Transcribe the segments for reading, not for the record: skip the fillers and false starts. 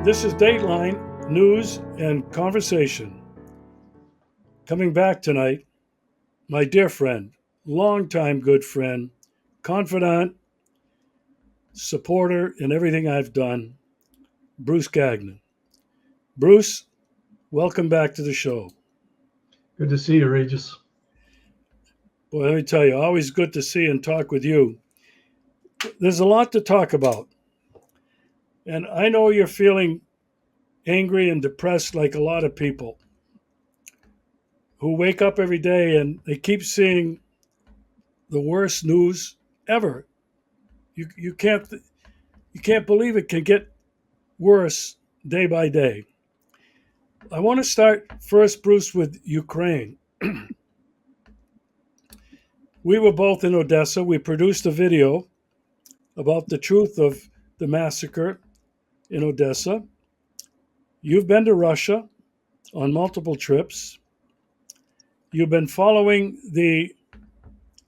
This is Dateline News and Conversation. Coming back tonight, my dear friend, longtime good friend, confidant, supporter in everything I've done, Bruce Gagnon. Bruce, welcome back to the show. Good to see you, Regis. Boy, let me tell you, always good to see and talk with you. There's a lot to talk about. And I know you're feeling angry and depressed like a lot of people who wake up every day and they keep seeing the worst news ever. You can't believe it can get worse day by day. I want to start first, Bruce, with Ukraine. We were both in Odessa. We produced a video about the truth of the massacre in Odessa. You've been to Russia on multiple trips. You've been following the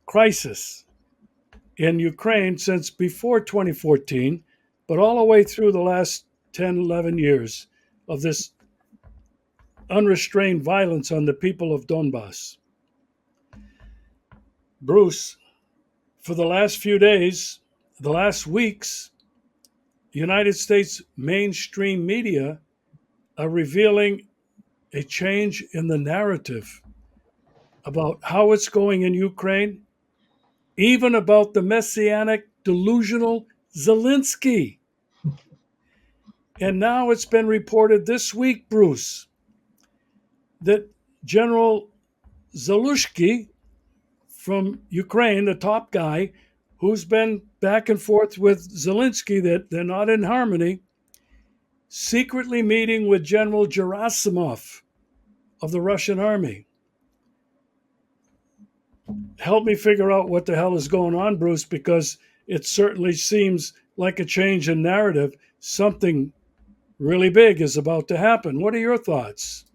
crisis in Ukraine since before 2014, but all the way through the last 10, 11 years of this unrestrained violence on the people of Donbass. Bruce, for the last few days, the last weeks, United States mainstream media are revealing a change in the narrative about how it's going in Ukraine, even about the messianic, delusional Zelensky. And now it's been reported this week, Bruce, that General Zalushky from Ukraine, the top guy, who's been back and forth with Zelensky, that they're not in harmony, secretly meeting with General Gerasimov of the Russian army. Help me figure out what the hell is going on, Bruce, because it certainly seems like a change in narrative. Something really big is about to happen. What are your thoughts?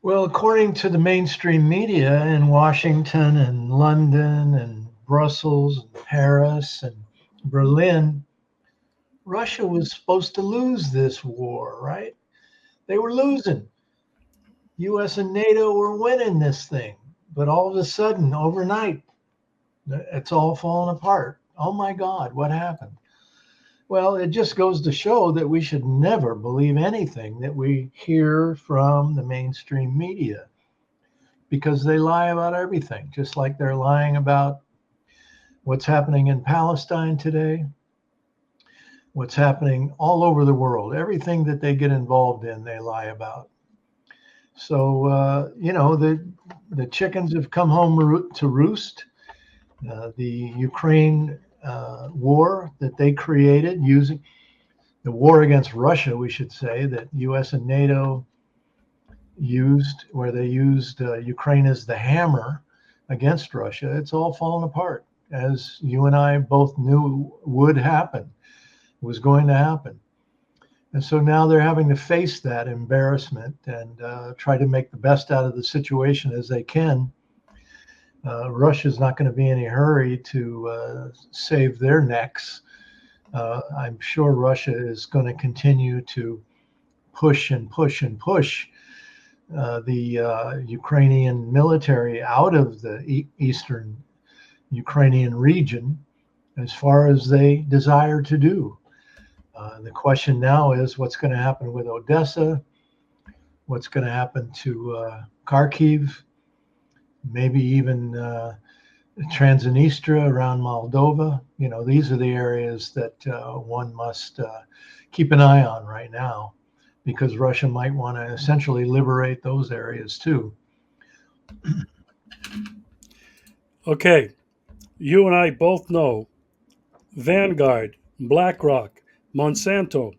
Well, according to the mainstream media in Washington and London and Brussels and Paris and Berlin, Russia was supposed to lose this war, right? They were losing. US and NATO were winning this thing. But all of a sudden, overnight, it's all falling apart. Oh my God, what happened? Well, it just goes to show that we should never believe anything that we hear from the mainstream media, because they lie about everything, just like they're lying about what's happening in Palestine today, what's happening all over the world. Everything that they get involved in, they lie about. So, the chickens have come home to roost. The Ukraine war that they created, using the war against Russia, we should say, that US and NATO used, where they used Ukraine as the hammer against Russia, it's all fallen apart, as you and I both knew would happen, was going to happen. And so now they're having to face that embarrassment and try to make the best out of the situation as they can. Russia's not going to be in a hurry to save their necks. I'm sure Russia is going to continue to push and push and push the Ukrainian military out of the eastern Ukrainian region as far as they desire to do. The question now is what's going to happen with Odessa, what's going to happen to Kharkiv, maybe even Transnistria around Moldova. These are the areas that one must keep an eye on right now, because Russia might want to essentially liberate those areas too. Okay, you and I both know Vanguard, BlackRock, Monsanto,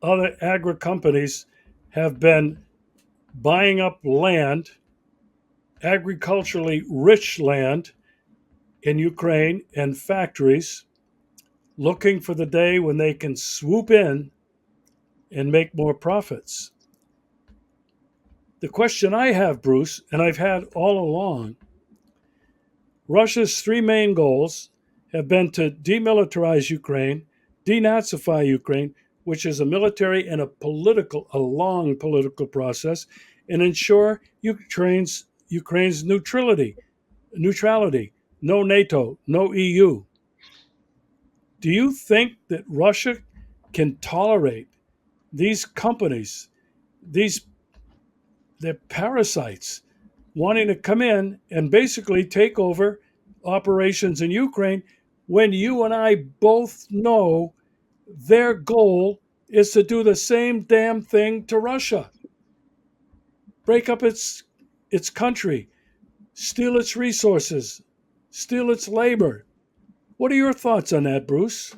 other agri companies have been buying up land, agriculturally rich land in Ukraine, and factories, looking for the day when they can swoop in and make more profits. The question I have, Bruce, and I've had all along, Russia's three main goals have been to demilitarize Ukraine, denazify Ukraine, which is a military and a long political process, and ensure Ukraine's neutrality, no NATO, no EU. Do you think that Russia can tolerate these companies, these they're parasites, wanting to come in and basically take over operations in Ukraine when you and I both know their goal is to do the same damn thing to Russia? Break up its country, steal its resources, steal its labor. What are your thoughts on that, Bruce?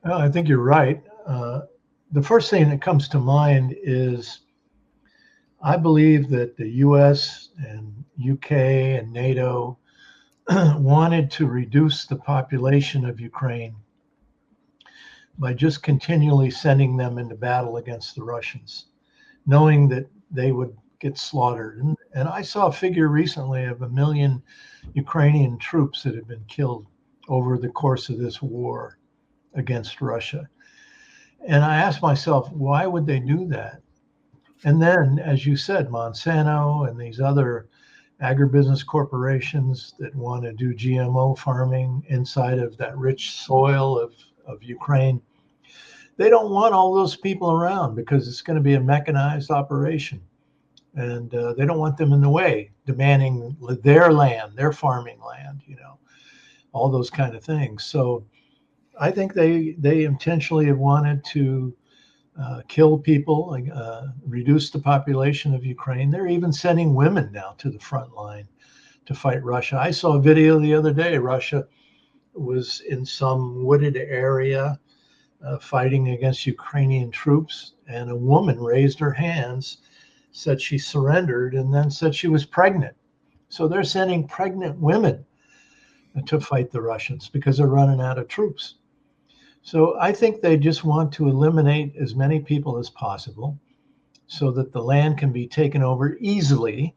Well, I think you're right. The first thing that comes to mind is I believe that the US and UK and NATO wanted to reduce the population of Ukraine by just continually sending them into battle against the Russians, knowing that they would get slaughtered. And I saw a figure recently of 1 million Ukrainian troops that had been killed over the course of this war against Russia. And I asked myself, why would they do that? And then, as you said, Monsanto and these other agribusiness corporations that want to do GMO farming inside of that rich soil of Ukraine, they don't want all those people around because it's going to be a mechanized operation. And they don't want them in the way, demanding their land, their farming land, all those kind of things. So I think they intentionally have wanted to kill people, reduce the population of Ukraine. They're even sending women now to the front line to fight Russia. I saw a video the other day. Russia was in some wooded area fighting against Ukrainian troops, and a woman raised her hands, said she surrendered, and then said she was pregnant. So they're sending pregnant women to fight the Russians because they're running out of troops. So I think they just want to eliminate as many people as possible so that the land can be taken over easily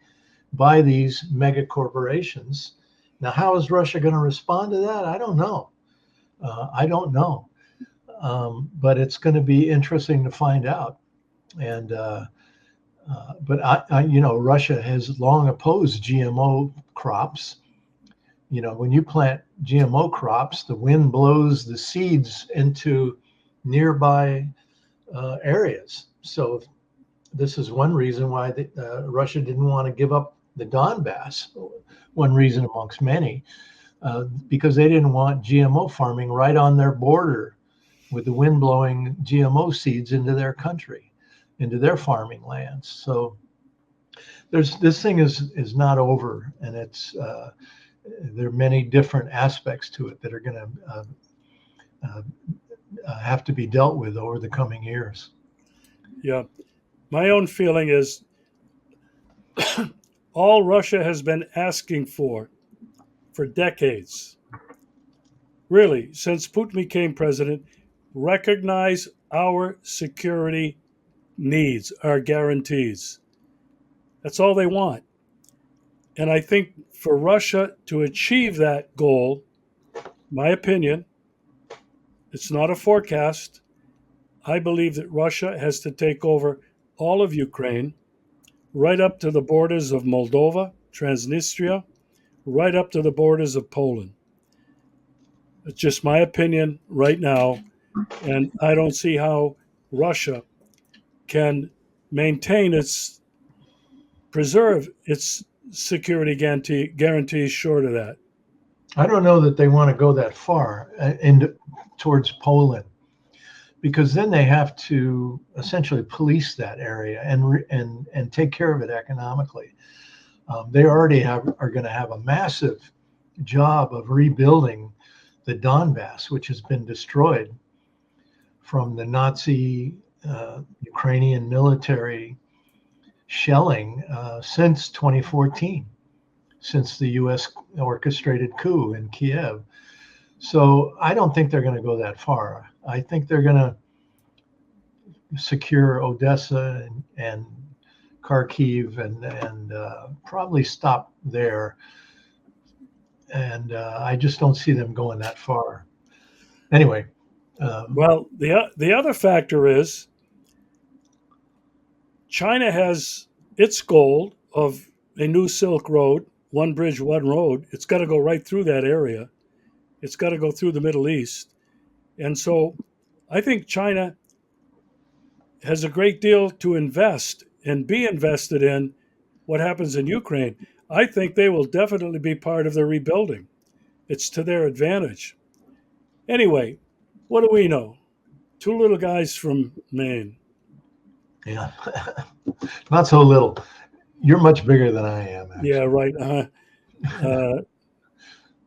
by these mega corporations. Now, how is Russia going to respond to that? I don't know. But it's going to be interesting to find out. And but Russia has long opposed GMO crops. When you plant GMO crops, the wind blows the seeds into nearby areas. So this is one reason why Russia didn't want to give up the Donbass, one reason amongst many, because they didn't want GMO farming right on their border with the wind blowing GMO seeds into their country, into their farming lands. So this thing is not over, and there are many different aspects to it that are going to have to be dealt with over the coming years. Yeah. My own feeling is all Russia has been asking for decades, really, since Putin became president, recognize our security needs, our guarantees. That's all they want. And I think for Russia to achieve that goal, my opinion, it's not a forecast. I believe that Russia has to take over all of Ukraine, right up to the borders of Moldova, Transnistria, right up to the borders of Poland. It's just my opinion right now. And I don't see how Russia can preserve its security guarantees short of that. I don't know that they want to go that far towards Poland, because then they have to essentially police that area and take care of it economically. They already are going to have a massive job of rebuilding the Donbass, which has been destroyed from the Nazi Ukrainian military shelling since 2014, since the U.S. orchestrated coup in Kiev. So I don't think they're going to go that far. I think they're going to secure Odessa and Kharkiv and probably stop there. And I just don't see them going that far. Anyway, Um, Well, the other factor is China has its goal of a new Silk Road, one bridge, one road. It's got to go right through that area. It's got to go through the Middle East. And so I think China has a great deal to invest and be invested in what happens in Ukraine. I think they will definitely be part of the rebuilding. It's to their advantage. Anyway, what do we know? Two little guys from Maine. yeah, not so little. You're much bigger than I am, Yeah, actually. right. Uh,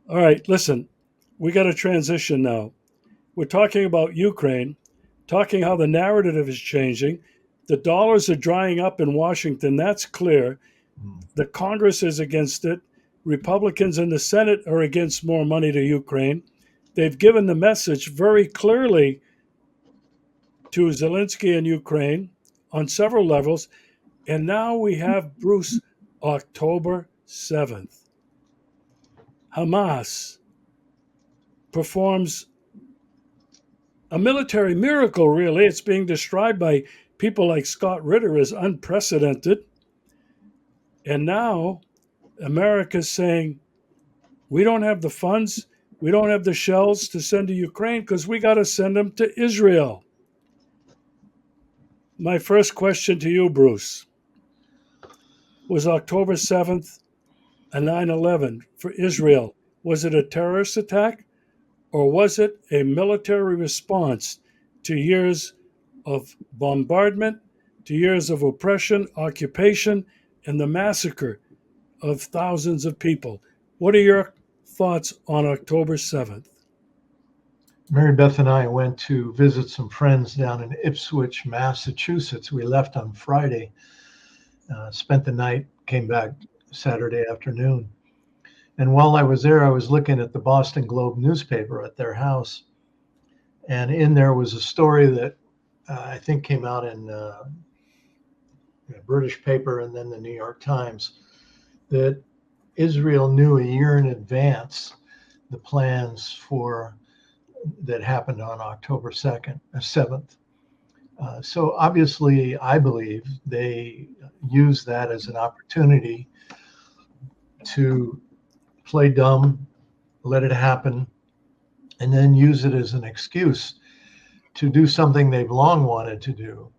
all right, listen, we got to transition now. We're talking about Ukraine, talking how the narrative is changing. The dollars are drying up in Washington. That's clear. Mm. The Congress is against it. Republicans in the Senate are against more money to Ukraine. They've given the message very clearly to Zelensky in Ukraine on several levels. And now we have Bruce, October 7th. Hamas performs a military miracle, really. It's being described by people like Scott Ritter as unprecedented. And now America's saying, we don't have the funds, we don't have the shells to send to Ukraine because we got to send them to Israel. My first question to you, Bruce, was October 7th a 9/11 for Israel? Was it a terrorist attack or was it a military response to years of bombardment, to years of oppression, occupation, and the massacre of thousands of people? What are your thoughts on October 7th? Mary Beth and I went to visit some friends down in Ipswich, Massachusetts. We left on Friday, spent the night, came back Saturday afternoon. And while I was there, I was looking at the Boston Globe newspaper at their house. And in there was a story that I think came out in a British paper and then the New York Times, that Israel knew a year in advance the plans for that happened on October 2nd, 7th. So obviously, I believe they used that as an opportunity to play dumb, let it happen, and then use it as an excuse to do something they've long wanted to do,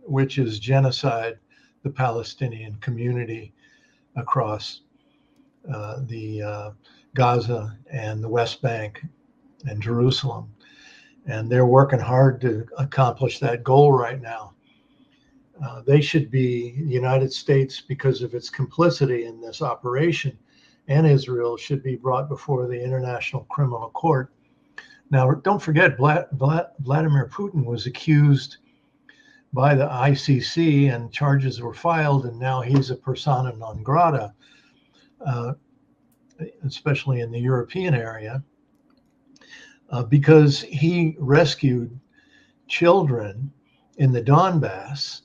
which is genocide the Palestinian community across the Gaza and the West Bank and Jerusalem. And they're working hard to accomplish that goal right now. They should be, the United States, because of its complicity in this operation, and Israel should be brought before the International Criminal Court. Now, don't forget, Vladimir Putin was accused by the ICC and charges were filed, and now he's a persona non grata, uh, especially in the European area, because he rescued children in the Donbass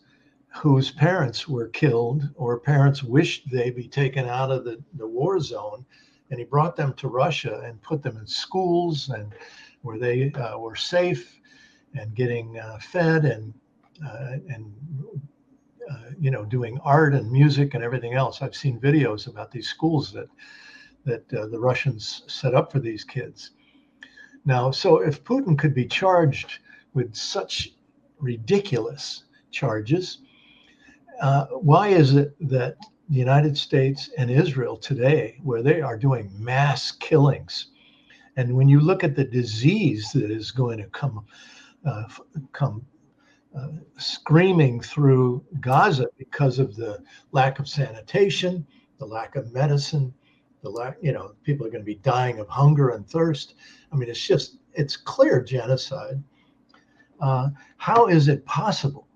whose parents were killed or parents wished they be taken out of the war zone. And he brought them to Russia and put them in schools and where they were safe and getting fed and doing art and music and everything else. I've seen videos about these schools that the Russians set up for these kids. Now, so if Putin could be charged with such ridiculous charges, why is it that the United States and Israel today, where they are doing mass killings, and when you look at the disease that is going to come screaming through Gaza because of the lack of sanitation, the lack of medicine, the lack, people are going to be dying of hunger and thirst. I mean, it's clear genocide. How is it possible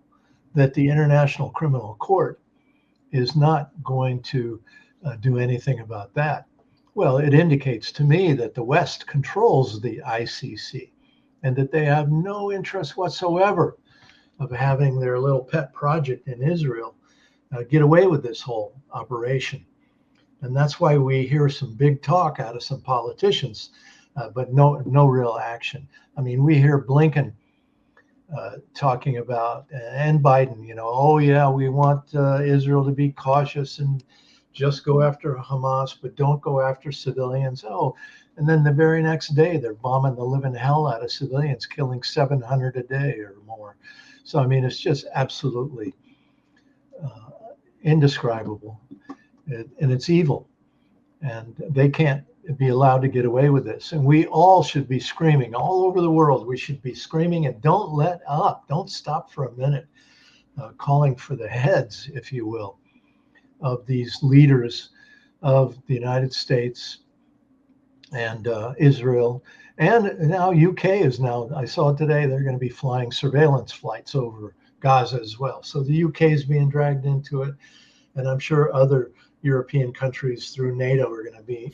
that the International Criminal Court is not going to do anything about that? Well, it indicates to me that the West controls the ICC and that they have no interest whatsoever of having their little pet project in Israel get away with this whole operation. And that's why we hear some big talk out of some politicians but no real action. I mean, we hear Blinken talking about, and Biden, oh yeah, we want Israel to be cautious and just go after Hamas, but don't go after civilians. Oh, and then the very next day they're bombing the living hell out of civilians, killing 700 a day or more. So I mean, it's just absolutely indescribable, and it's evil, and they can't be allowed to get away with this. And we all should be screaming all over the world. We should be screaming, and don't let up. Don't stop for a minute, calling for the heads, if you will, of these leaders of the United States and Israel. And now UK is now, I saw today, they're going to be flying surveillance flights over Gaza as well. So the UK is being dragged into it. And I'm sure other European countries through NATO are going to be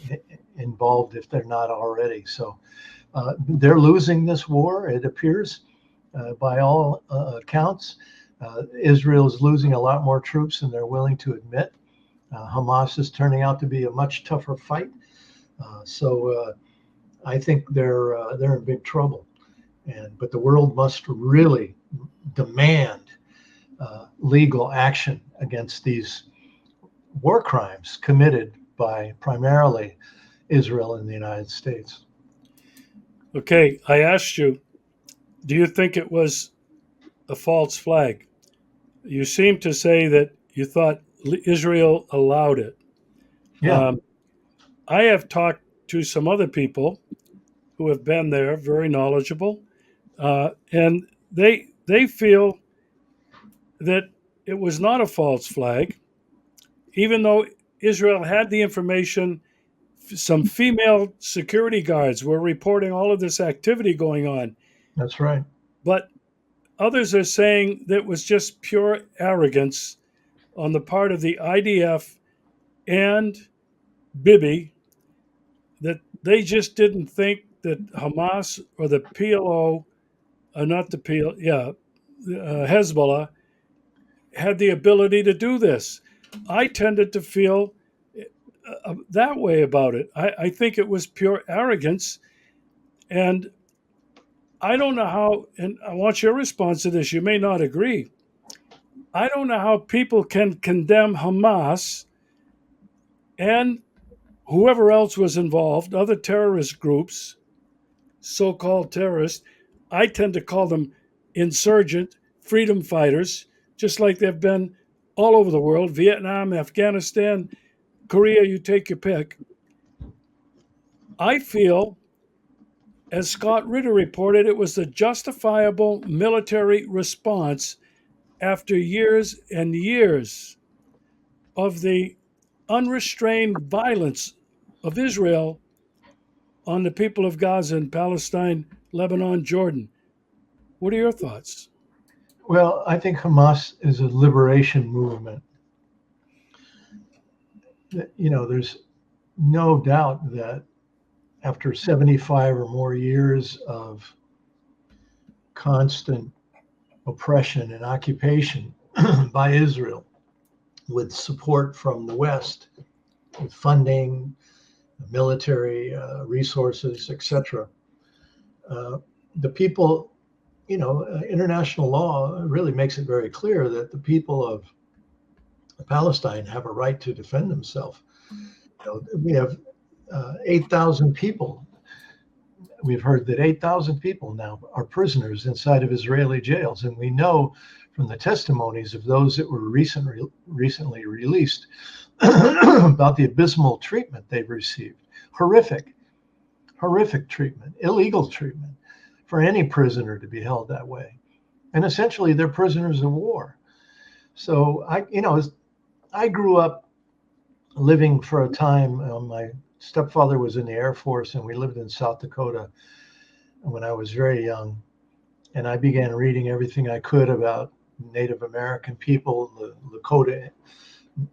involved if they're not already. So they're losing this war, it appears, by all accounts. Israel is losing a lot more troops than they're willing to admit. Hamas is turning out to be a much tougher fight. So I think they're in big trouble. But the world must really demand legal action against these war crimes committed by primarily Israel and the United States. Okay, I asked you, do you think it was a false flag? You seem to say that you thought Israel allowed it. Yeah, I have talked to some other people who have been there, very knowledgeable, and they feel that it was not a false flag, even though Israel had the information. Some female security guards were reporting all of this activity going on, that's right. but others are saying that it was just pure arrogance on the part of the IDF and Bibi, that they just didn't think that Hamas or the PLO, not the PLO, Hezbollah, had the ability to do this. I tended to feel that way about it. I think it was pure arrogance. And I don't know how, and I want your response to this. You may not agree. I don't know how people can condemn Hamas and whoever else was involved, other terrorist groups, so called terrorists. I tend to call them insurgent freedom fighters, just like they've been all over the world, Vietnam, Afghanistan, Korea, you take your pick. I feel, as Scott Ritter reported, it was the justifiable military response after years and years of the unrestrained violence of Israel on the people of Gaza and Palestine, Lebanon, Jordan. What are your thoughts? Well, I think Hamas is a liberation movement. There's no doubt that after 75 or more years of constant oppression and occupation by Israel, with support from the West, with funding, military resources, etc., the people, international law really makes it very clear that the people of Palestine have a right to defend themselves. We have 8,000 people. We've heard that 8,000 people now are prisoners inside of Israeli jails, and we know from the testimonies of those that were recently released about the abysmal treatment they've received. Horrific treatment, illegal treatment for any prisoner to be held that way. And essentially, they're prisoners of war. So I grew up living for a time. My stepfather was in the Air Force, and we lived in South Dakota when I was very young. And I began reading everything I could about Native American people, the Lakota,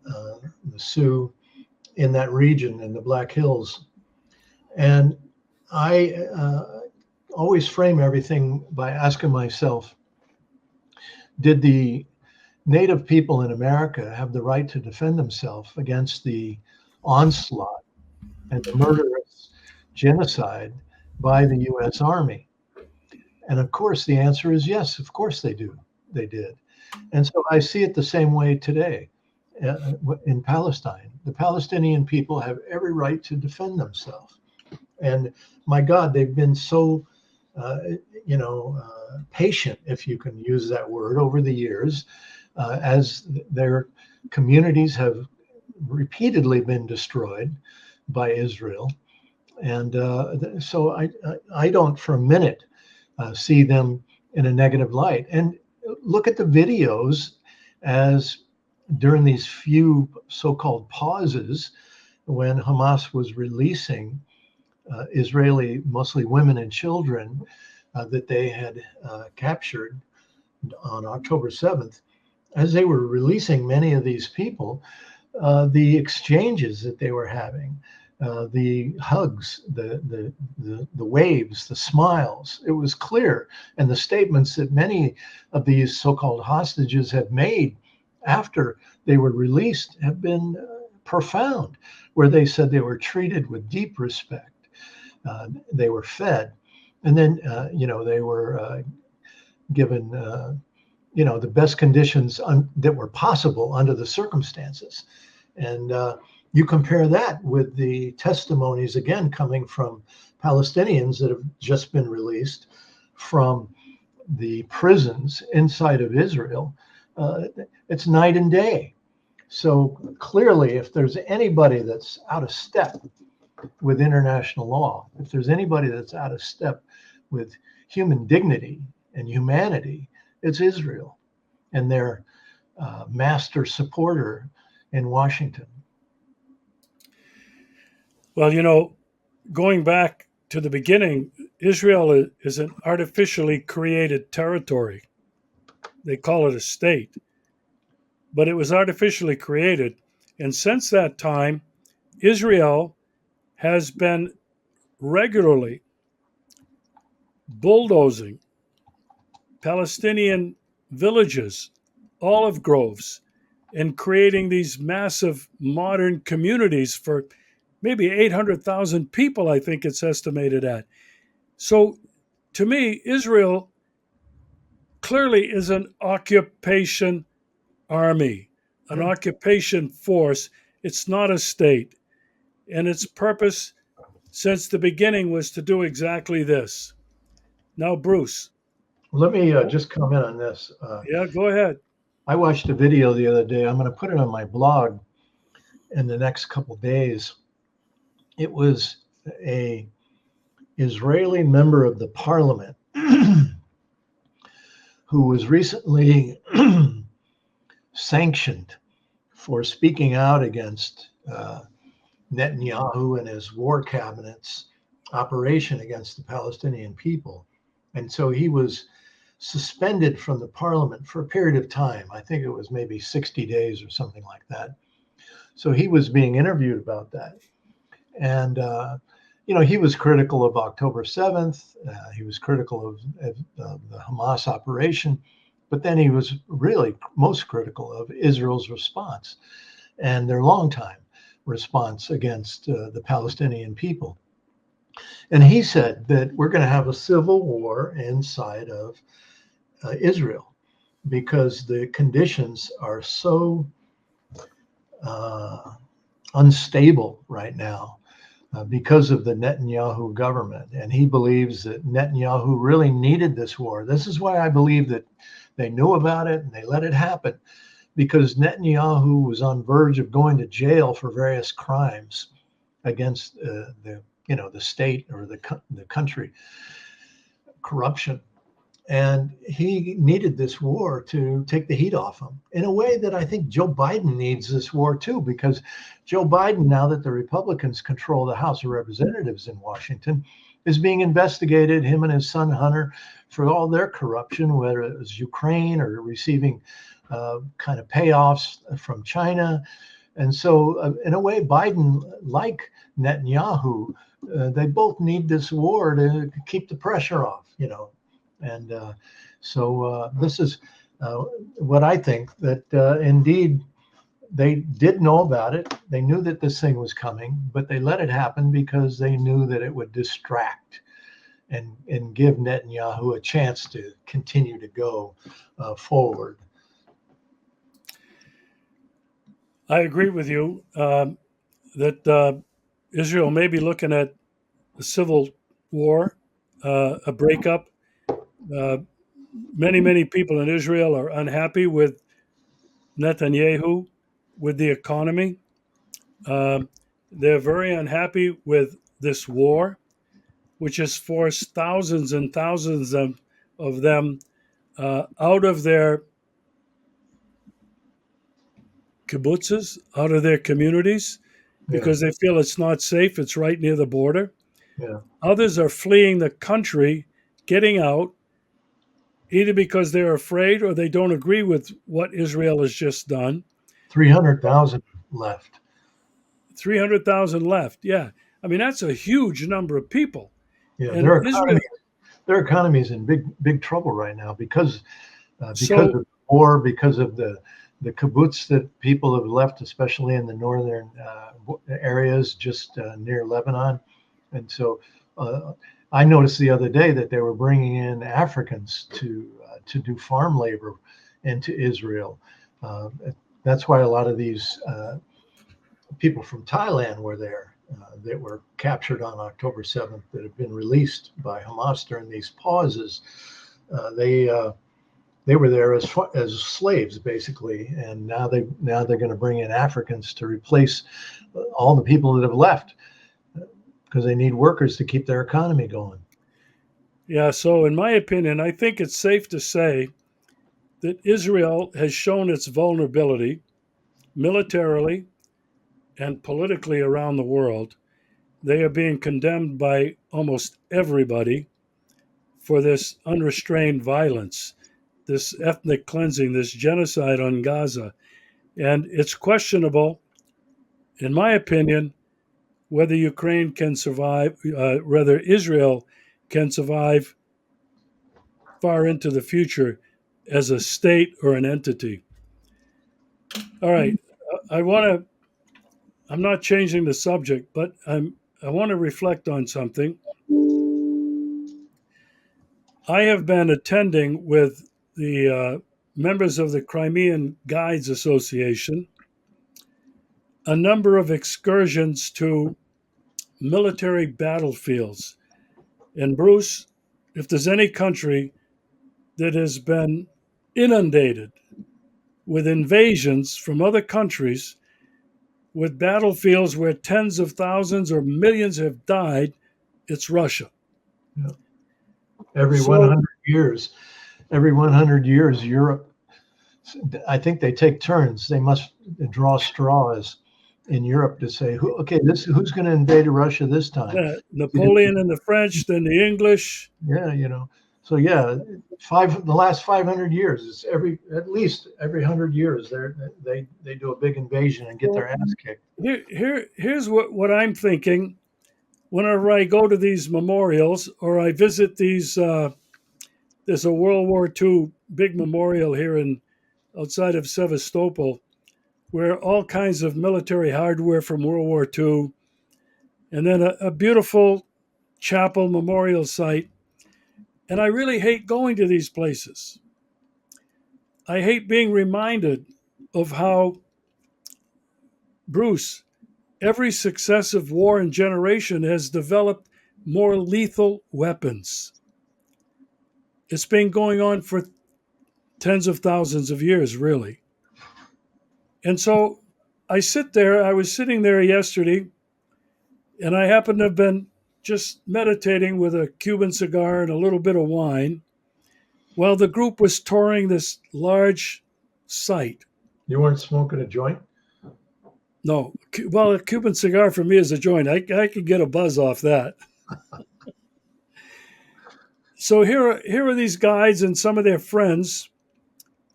the Sioux in that region in the Black Hills. And I always frame everything by asking myself, did the Native people in America have the right to defend themselves against the onslaught and the murderous genocide by the U.S. Army? And of course, the answer is yes, of course they do. They did. And so I see it the same way today in Palestine. The Palestinian people have every right to defend themselves. And my God, they've been so, patient, if you can use that word, over the years, as their communities have repeatedly been destroyed by Israel. And so I don't for a minute see them in a negative light. And look at the videos as during these few so-called pauses when Hamas was releasing Israeli, mostly women and children, that they had captured on October 7th. As they were releasing many of these people, the exchanges that they were having, the hugs, the waves, the smiles, it was clear. And the statements that many of these so-called hostages have made after they were released have been profound, where they said they were treated with deep respect. They were fed, and then they were given the best conditions that were possible under the circumstances. And you compare that with the testimonies again coming from Palestinians that have just been released from the prisons inside of Israel. It's night and day. So clearly, if there's anybody that's out of step with international law, if there's anybody that's out of step with human dignity and humanity, it's Israel and their master supporter in Washington. Well, going back to the beginning, Israel is an artificially created territory. They call it a state, but it was artificially created. And since that time, Israel has been regularly bulldozing Palestinian villages, olive groves, and creating these massive modern communities for maybe 800,000 people, I think it's estimated at. So to me, Israel clearly is an occupation army, an occupation force. It's not a state. And its purpose since the beginning was to do exactly this. Now, Bruce. Let me just comment on this. Yeah, go ahead. I watched a video the other day. I'm going to put it on my blog in the next couple of days. It was a Israeli member of the parliament who was recently sanctioned for speaking out against Netanyahu and his war cabinet's operation against the Palestinian people. And so he was suspended from the parliament for a period of time. I think it was maybe 60 days or something like that. So he was being interviewed about that. And, he was critical of October 7th. He was critical of the Hamas operation. But then he was really most critical of Israel's response and their longtime response against the Palestinian people. And he said that we're going to have a civil war inside of Israel because the conditions are so unstable right now because of the Netanyahu government. And he believes that Netanyahu really needed this war. This is why I believe that they knew about it and they let it happen, because Netanyahu was on verge of going to jail for various crimes against the state or the country, corruption. And he needed this war to take the heat off him in a way that I think Joe Biden needs this war too, because Joe Biden, now that the Republicans control the House of Representatives in Washington, is being investigated, him and his son Hunter, for all their corruption, whether it was Ukraine or receiving kind of payoffs from China. And so in a way, Biden, like Netanyahu, they both need this war to keep the pressure off, And so this is what I think, that indeed they did know about it. They knew that this thing was coming, but they let it happen because they knew that it would distract and give Netanyahu a chance to continue to go forward. I agree with you that Israel may be looking at a civil war, a breakup. Uh, many people in Israel are unhappy with Netanyahu, with the economy. Um, they're very unhappy with this war, which has forced thousands and thousands of them out of their kibbutzes, out of their communities, Yeah, because they feel it's not safe. It's right near the border. yeah. Others are fleeing the country, getting out, either because they're afraid or they don't agree with what Israel has just done. 300,000 left. 300,000 left. Yeah. I mean, that's a huge number of people. Yeah, And Israel, their economy is in big trouble right now because so of war, because of the kibbutz that people have left, especially in the northern areas just near Lebanon. And so I noticed the other day that they were bringing in Africans to do farm labor into Israel. Uh, that's why a lot of these people from Thailand were there that were captured on October 7th that have been released by Hamas during these pauses. They were there as slaves basically, and now they're going to bring in Africans to replace all the people that have left because they need workers to keep their economy going. yeah, so in my opinion, I think it's safe to say that Israel has shown its vulnerability militarily and politically around the world. They are being condemned by almost everybody for this unrestrained violence, this ethnic cleansing, this genocide on Gaza. And it's questionable, in my opinion, whether Ukraine can survive, whether Israel can survive far into the future as a state or an entity. All right, I want to. I'm not changing the subject, but I want to reflect on something. I have been attending with the members of the Crimean Guides Association a number of excursions to military battlefields. And Bruce, if there's any country that has been inundated with invasions from other countries, with battlefields where tens of thousands or millions have died, it's Russia. Yeah. Every So 100 years, every 100 years, Europe, I think they take turns. They must draw straws in Europe to say, okay, who's going to invade Russia this time? Napoleon and the French, then the English. Yeah, So yeah, the last 500 years, it's at least every 100 years they do a big invasion and get Well, their ass kicked. here's what I'm thinking. Whenever I go to these memorials or I visit these, there's a World War II big memorial here in outside of Sevastopol, where all kinds of military hardware from World War II, and then a beautiful chapel memorial site. And I really hate going to these places. I hate being reminded of how, Bruce, every successive war and generation has developed more lethal weapons. It's been going on for tens of thousands of years, really. And so I was sitting there yesterday, and I happened to have been just meditating with a Cuban cigar and a little bit of wine while the group was touring this large site. You weren't smoking a joint? No, well, a Cuban cigar for me is a joint. I could get a buzz off that. So here are these guides and some of their friends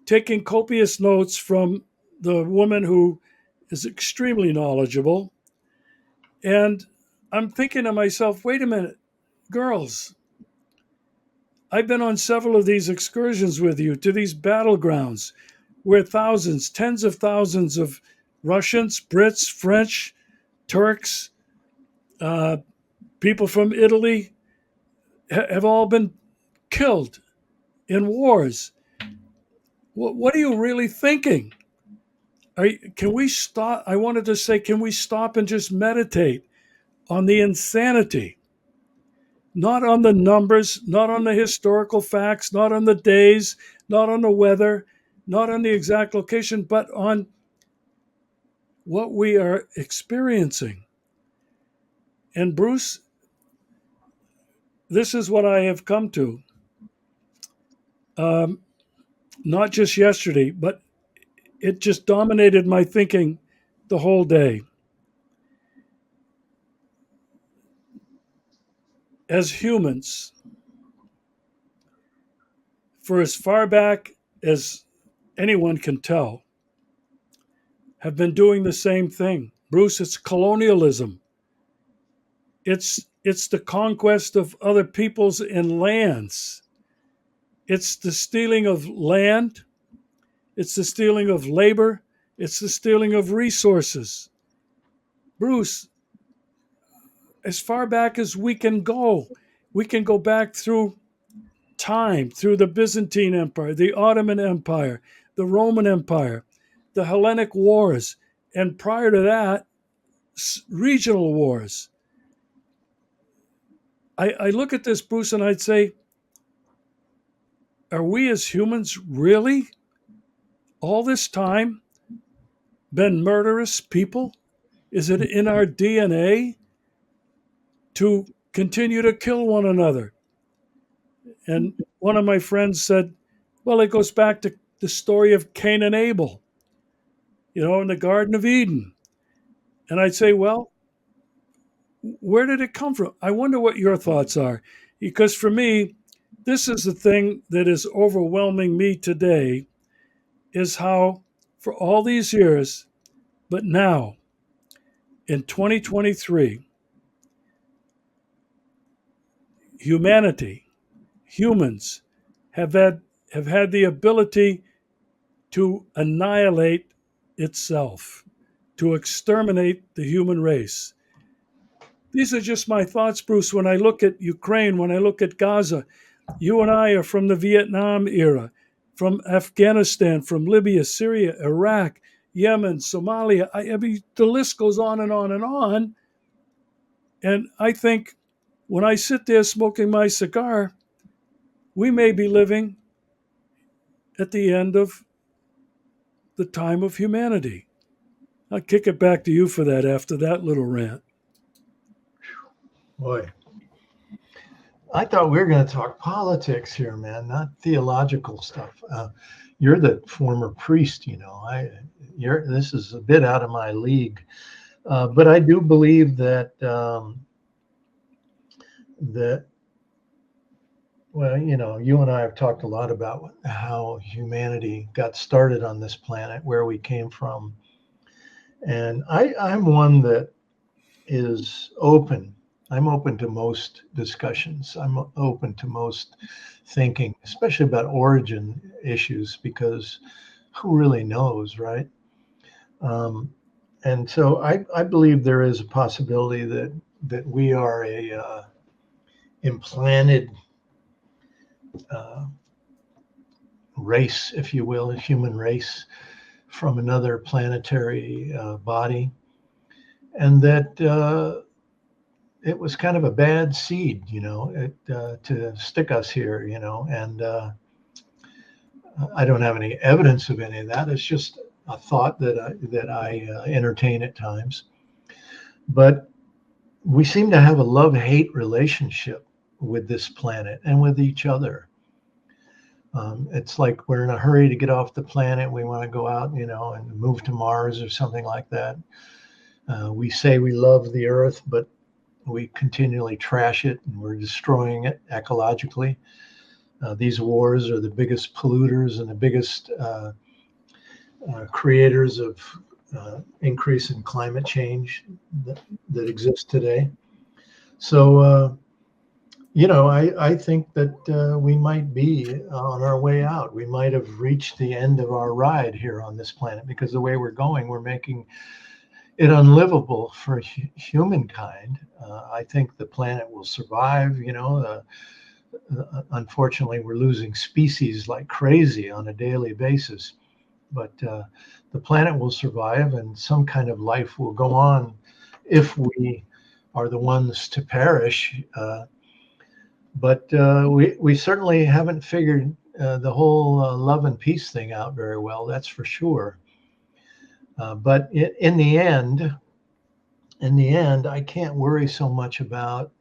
taking copious notes from the woman who is extremely knowledgeable. And I'm thinking to myself, wait a minute, girls, I've been on several of these excursions with you to these battlegrounds where thousands, tens of thousands of Russians, Brits, French, Turks, uh, people from Italy, have all been killed in wars. What are you really thinking? Can we stop? I wanted to say, can we stop and just meditate on the insanity? Not on the numbers, not on the historical facts, not on the days, not on the weather, not on the exact location, but on what we are experiencing. And Bruce, this is what I have come to. Um, not just yesterday, but it just dominated my thinking the whole day. As humans, for as far back as anyone can tell, have been doing the same thing. Bruce, it's colonialism. It's the conquest of other peoples and lands. It's the stealing of land. It's the stealing of labor. It's the stealing of resources. Bruce, as far back as we can go back through time, through the Byzantine Empire, the Ottoman Empire, the Roman Empire, the Hellenic Wars, and prior to that, regional wars. I look at this, Bruce, and I'd say, are we as humans really all this time been murderous people? Is it in our DNA to continue to kill one another? And one of my friends said, well, it goes back to the story of Cain and Abel, in the Garden of Eden. And I'd say, well, where did it come from? I wonder what your thoughts are. Because for me, this is the thing that is overwhelming me today is how for all these years, but now in 2023, humanity, humans have had the ability to annihilate itself, to exterminate the human race. These are just my thoughts, Bruce. When I look at Ukraine, when I look at Gaza, you and I are from the Vietnam era, from Afghanistan, from Libya, Syria, Iraq, Yemen, Somalia. I mean, the list goes on and on and on. And I think when I sit there smoking my cigar, we may be living at the end of the time of humanity. I'll kick it back to you for that after that little rant. Boy, I thought we were going to talk politics here, man, not theological stuff. You're the former priest, this is a bit out of my league, but I do believe that well, you and I have talked a lot about how humanity got started on this planet, where we came from, and I'm one that is open. I'm open to most discussions. I'm open to most thinking, especially about origin issues, because who really knows, right? And so I believe there is a possibility that we are a implanted race, if you will, a human race from another planetary body, and that it was kind of a bad seed, to stick us here, and I don't have any evidence of any of that. It's just a thought that I entertain at times. But we seem to have a love-hate relationship with this planet and with each other. It's like we're in a hurry to get off the planet. We want to go out, and move to Mars or something like that. We say we love the Earth, but we continually trash it and we're destroying it ecologically. These wars are the biggest polluters and the biggest creators of increase in climate change that exists today. So, I think that we might be on our way out. We might have reached the end of our ride here on this planet, because the way we're going, we're making it unlivable for humankind. I think the planet will survive. Unfortunately, we're losing species like crazy on a daily basis, but the planet will survive and some kind of life will go on if we are the ones to perish. But we certainly haven't figured the whole love and peace thing out very well, that's for sure. But in the end, I can't worry so much about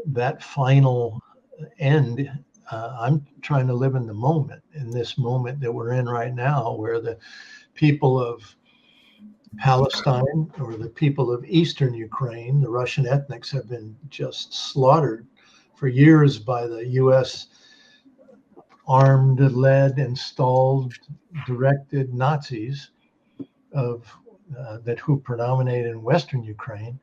that final end. I'm trying to live in the moment, in this moment that we're in right now, where the people of Palestine or the people of Eastern Ukraine, the Russian ethnics, have been just slaughtered for years by the U.S. armed, led, installed, directed Nazis of that who predominate in Western Ukraine.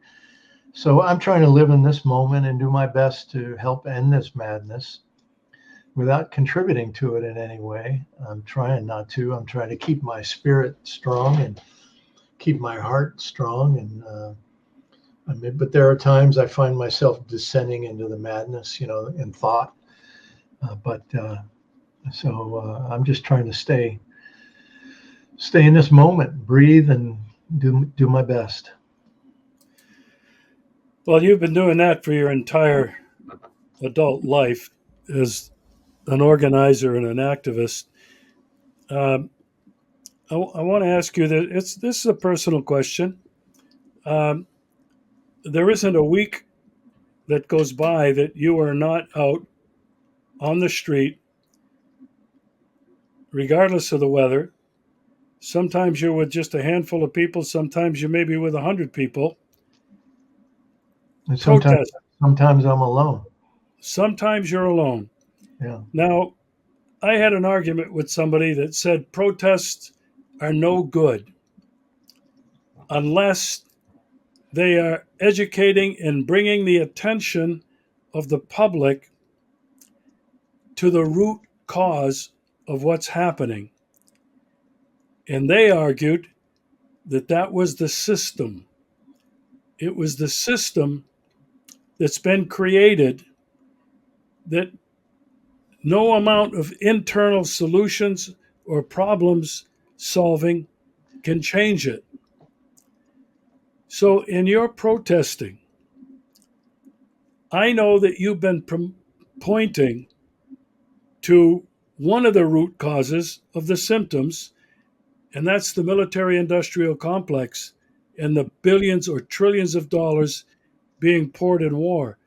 So I'm trying to live in this moment and do my best to help end this madness without contributing to it in any way. I'm trying not to. I'm trying to keep my spirit strong and keep my heart strong. But there are times I find myself descending into the madness, in thought. So I'm just trying to stay in this moment, breathe, and do my best. Well, you've been doing that for your entire adult life as an organizer and an activist. Um, I want to ask you that this is a personal question. Um, there isn't a week that goes by that you are not out on the street, regardless of the weather. Sometimes you're with just a handful of people. Sometimes you may be with 100 people. And Protest. sometimes I'm alone. Sometimes you're alone. Yeah. Now, I had an argument with somebody that said protests are no good unless they are educating and bringing the attention of the public to the root cause of what's happening. And they argued that that was the system. It was the system that's been created that no amount of internal solutions or problems solving can change it. So, in your protesting, I know that you've been pointing to one of the root causes of the symptoms, and that's the military industrial complex and the billions or trillions of dollars being poured in war.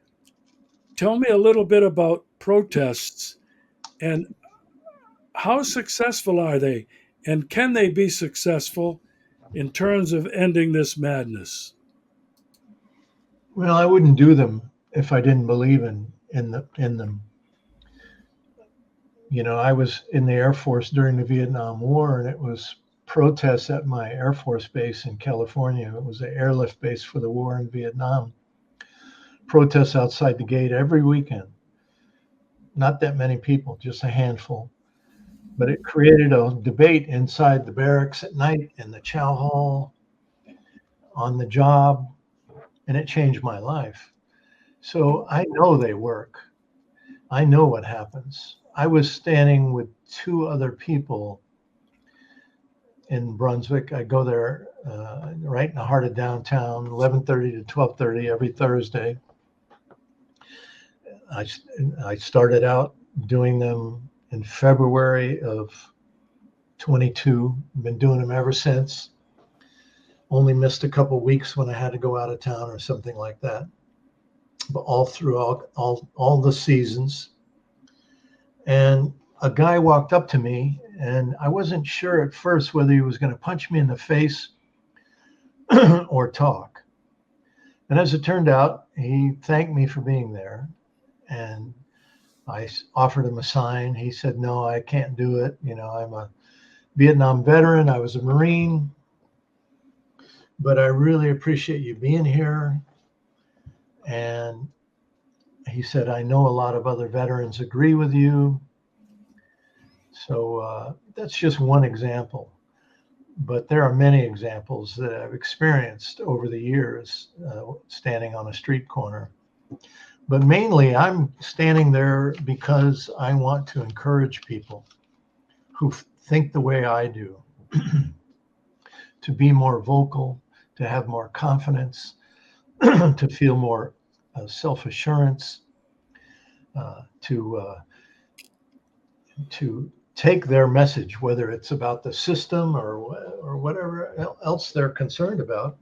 Tell me a little bit about protests and how successful are they? And can they be successful in terms of ending this madness? Well, I wouldn't do them if I didn't believe in them. I was in the Air Force during the Vietnam War, and it was protests at my Air Force base in California. It was an airlift base for the war in Vietnam. Protests outside the gate every weekend. Not that many people, just a handful. But it created a debate inside the barracks at night, in the chow hall, on the job, and it changed my life. So I know they work. I know what happens. I was standing with two other people in Brunswick. I go there right in the heart of downtown, 11:30 to 12:30 every Thursday. I started out doing them in February of 22. Been doing them ever since. Only missed a couple weeks when I had to go out of town or something like that. But all throughout all the seasons. And a guy walked up to me, and I wasn't sure at first whether he was going to punch me in the face or talk. And as it turned out, he thanked me for being there. And I offered him a sign. He said, "No, I can't do it. I'm a Vietnam veteran. I was a Marine, but I really appreciate you being here." And he said, "I know a lot of other veterans agree with you." So that's just one example. but there are many examples that I've experienced over the years standing on a street corner. But mainly, I'm standing there because I want to encourage people who think the way I do to be more vocal, to have more confidence, to feel more self-assurance, to take their message, whether it's about the system or whatever else they're concerned about,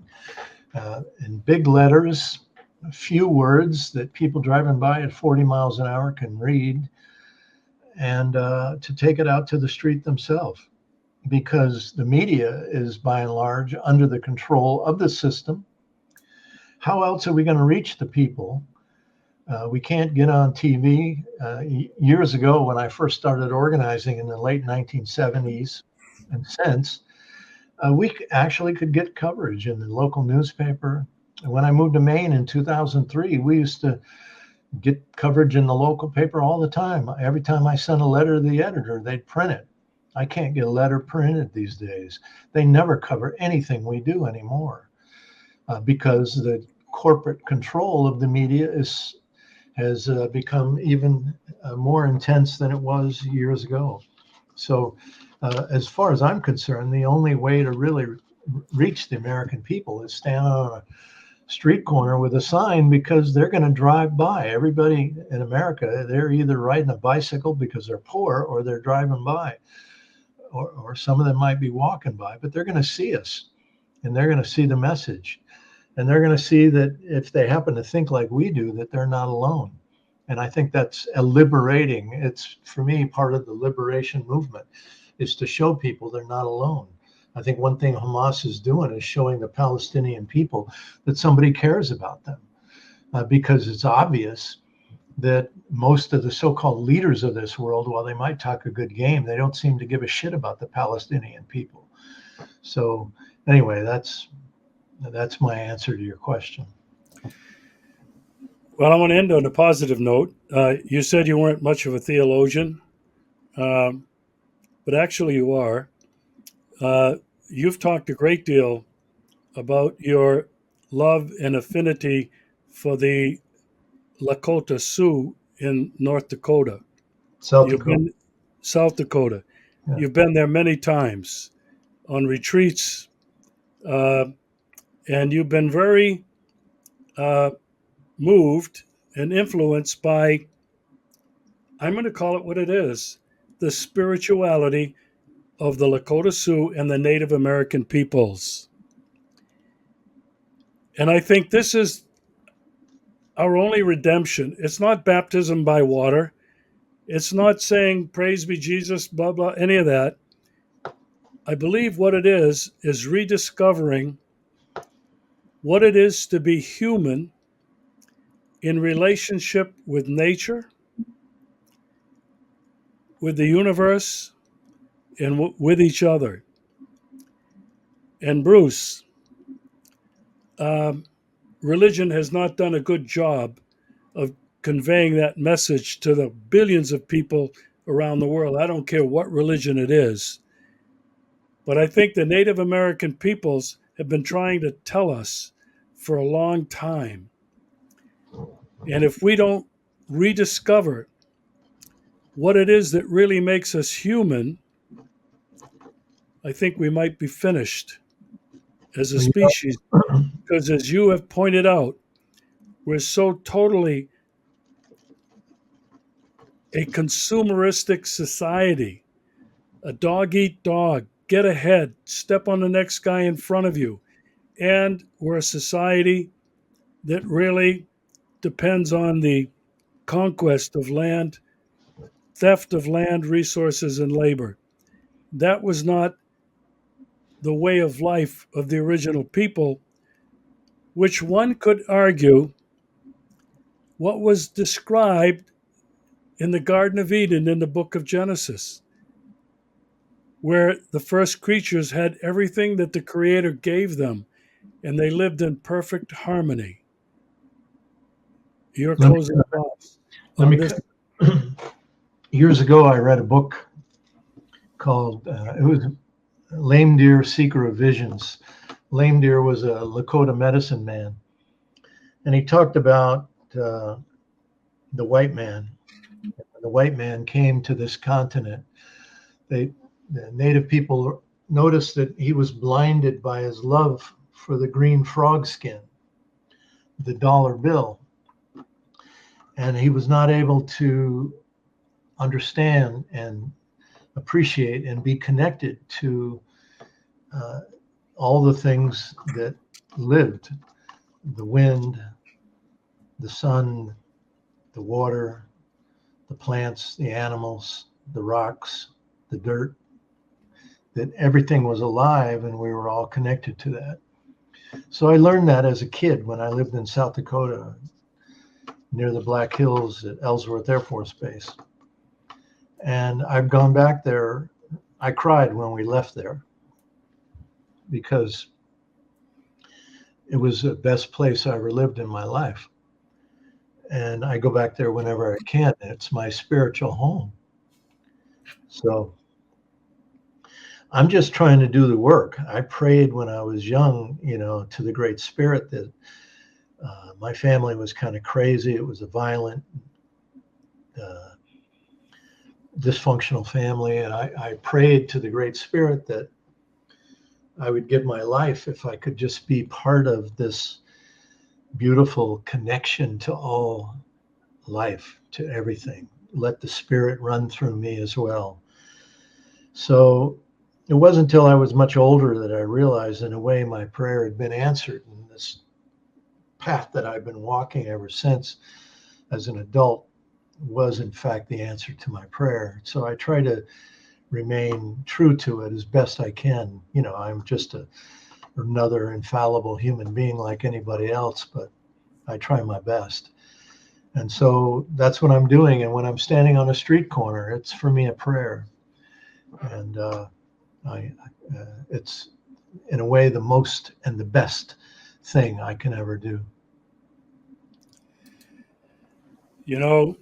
in big letters, a few words that people driving by at 40 miles an hour can read, and to take it out to the street themselves. Because the media is by and large under the control of the system. How else are we going to reach the people? We can't get on TV. Years ago, when I first started organizing in the late 1970s and since, we actually could get coverage in the local newspaper. And when I moved to Maine in 2003, we used to get coverage in the local paper all the time. Every time I sent a letter to the editor, they'd print it. I can't get a letter printed these days. They never cover anything we do anymore because the corporate control of the media has become even more intense than it was years ago. So as far as I'm concerned, the only way to really reach the American people is stand on a street corner with a sign, because they're going to drive by. Everybody in America, they're either riding a bicycle because they're poor, or they're driving by, or some of them might be walking by, but they're going to see us, and they're going to see the message, and they're going to see that if they happen to think like we do, that they're not alone. And I think that's a liberating. It's, for me, part of the liberation movement is to show people they're not alone. I think one thing Hamas is doing is showing the Palestinian people that somebody cares about them, because it's obvious that most of the so-called leaders of this world, while they might talk a good game, they don't seem to give a shit about the Palestinian people. So anyway, that's my answer to your question. Well, I want to end on a positive note. You said you weren't much of a theologian, but actually you are. You've talked a great deal about your love and affinity for the Lakota Sioux in North Dakota. South You've Dakota. been South Dakota. Yeah. You've been there many times on retreats, and you've been very moved and influenced by, I'm going to call it what it is, the spirituality of the Lakota Sioux and the Native American peoples. And I think this is our only redemption. It's not baptism by water. It's not saying, praise be Jesus, blah, blah, any of that. I believe what it is rediscovering what it is to be human in relationship with nature, with the universe, and with each other. And Bruce, religion has not done a good job of conveying that message to the billions of people around the world. I don't care what religion it is. But I think the Native American peoples have been trying to tell us for a long time. And if we don't rediscover what it is that really makes us human, I think we might be finished as a species. Because as you have pointed out, we're so totally a consumeristic society, a dog eat dog, get ahead, step on the next guy in front of you. And we're a society that really depends on the conquest of land, theft of land, resources, and labor. That was not the way of life of the original people, which one could argue what was described in the Garden of Eden in the book of Genesis, where the first creatures had everything that the Creator gave them, and they lived in perfect harmony. Your closing thoughts on this? Years ago, I read a book called, it was Lame Deer, Seeker of Visions. Lame Deer was a Lakota medicine man, and he talked about the white man. When the white man came to this continent, the native people noticed that he was blinded by his love for the green frog skin, the dollar bill, and he was not able to understand and appreciate and be connected to uh, all the things that lived: the wind, the sun, the water, the plants, the animals, the rocks, the dirt, that everything was alive and we were all connected to that. So I learned that as a kid when I lived in South Dakota near the Black Hills at Ellsworth Air Force Base. And I've gone back there. I cried when we left there because it was the best place I ever lived in my life. And I go back there whenever I can. It's my spiritual home. So I'm just trying to do the work. I prayed when I was young, to the Great Spirit that my family was kind of crazy. It was a violent, uh, dysfunctional family. And I prayed to the Great Spirit that I would give my life if I could just be part of this beautiful connection to all life, to everything. Let the Spirit run through me as well. So it wasn't until I was much older that I realized, in a way, my prayer had been answered. And this path that I've been walking ever since as an adult was, in fact, the answer to my prayer. So I try to remain true to it as best I can. I'm just another infallible human being like anybody else, but I try my best. And so that's what I'm doing. And when I'm standing on a street corner, it's for me a prayer. And it's, in a way, the most and the best thing I can ever do. You know,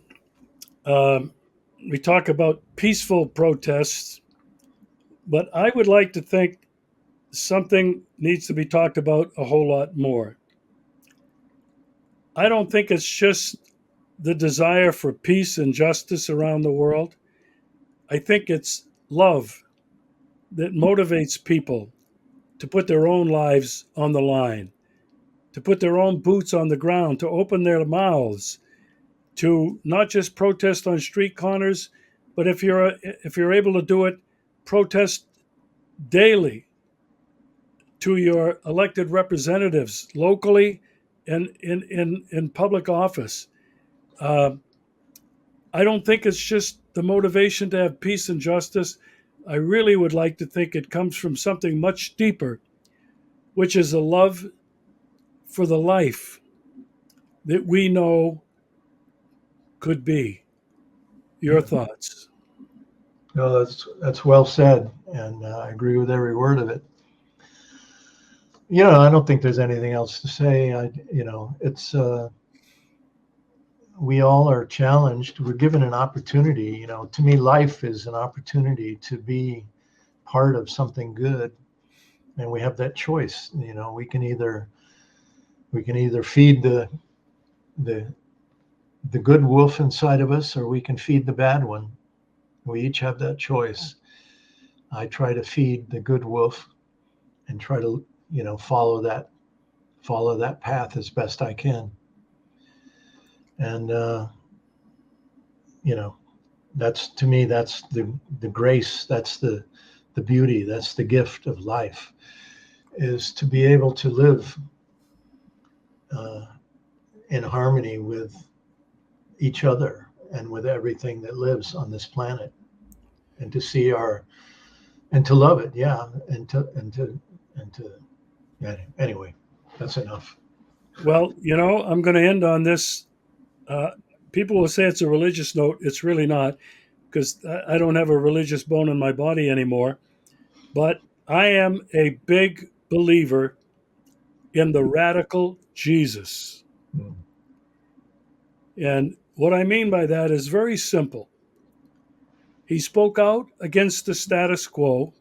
we talk about peaceful protests, but I would like to think something needs to be talked about a whole lot more. I don't think it's just the desire for peace and justice around the world. I think it's love that motivates people to put their own lives on the line, to put their own boots on the ground, to open their mouths, to not just protest on street corners, but if you're able to do it, protest daily to your elected representatives locally and in public office. Uh, I don't think it's just the motivation to have peace and justice. I really would like to think it comes from something much deeper, which is a love for the life that we know could be. Your Yeah. thoughts? No, that's well said, and I agree with every word of it. I don't think there's anything else to say. It's we all are challenged. We're given an opportunity. To me, life is an opportunity to be part of something good, and we have that choice. We can either feed the the good wolf inside of us, or we can feed the bad one. We each have that choice. I try to feed the good wolf and try to, follow that path as best I can. And you know, that's, to me, that's the grace, that's the beauty, that's the gift of life, is to be able to live uh, in harmony with each other and with everything that lives on this planet, and to see our and to love it, yeah, and to yeah, anyway, that's enough. Well, I'm going to end on this. Uh, People will say it's a religious note. It's really not, because I don't have a religious bone in my body anymore. But I am a big believer in the radical Jesus. Mm. And what I mean by that is very simple. He spoke out against the status quo.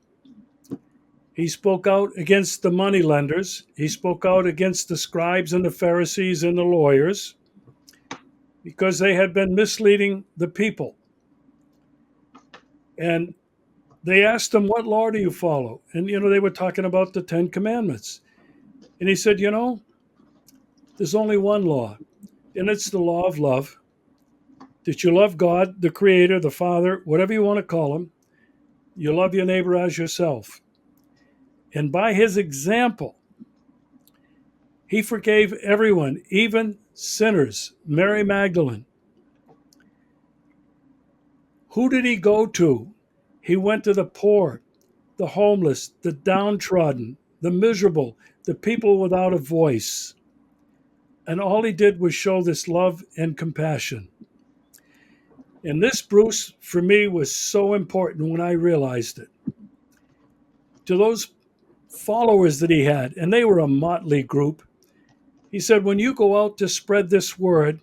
He spoke out against the moneylenders. He spoke out against the scribes and the Pharisees and the lawyers because they had been misleading the people. And they asked him, "What law do you follow?" And, they were talking about the 10 Commandments. And he said, there's only one law, and it's the law of love, that you love God, the Creator, the Father, whatever you want to call him. You love your neighbor as yourself. And by his example, he forgave everyone, even sinners. Mary Magdalene. Who did he go to? He went to the poor, the homeless, the downtrodden, the miserable, the people without a voice. And all he did was show this love and compassion. And this, Bruce, for me, was so important when I realized it. To those followers that he had, and they were a motley group, he said, when you go out to spread this word,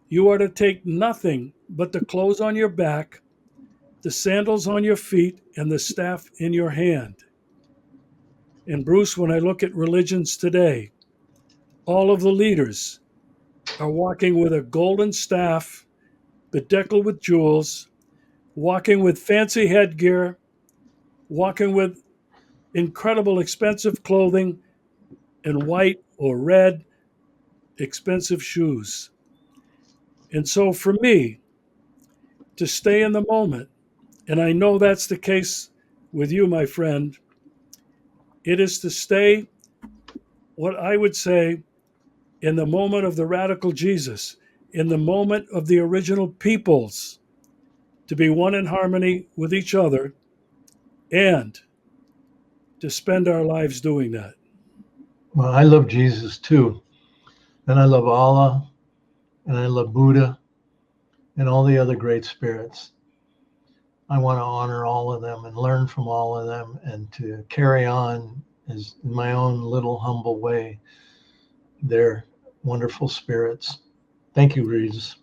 you are to take nothing but the clothes on your back, the sandals on your feet, and the staff in your hand. And Bruce, when I look at religions today, all of the leaders are walking with a golden staff, bedecked with jewels, walking with fancy headgear, walking with incredible expensive clothing, and white or red expensive shoes. And so for me, to stay in the moment, and I know that's the case with you, my friend, it is to stay, what I would say, in the moment of the radical Jesus, in the moment of the original peoples, to be one in harmony with each other, and to spend our lives doing that. Well, I love Jesus too. And I love Allah, and I love Buddha, and all the other great spirits. I want to honor all of them and learn from all of them and to carry on as in my own little humble way their wonderful spirits. Thank you, Regis.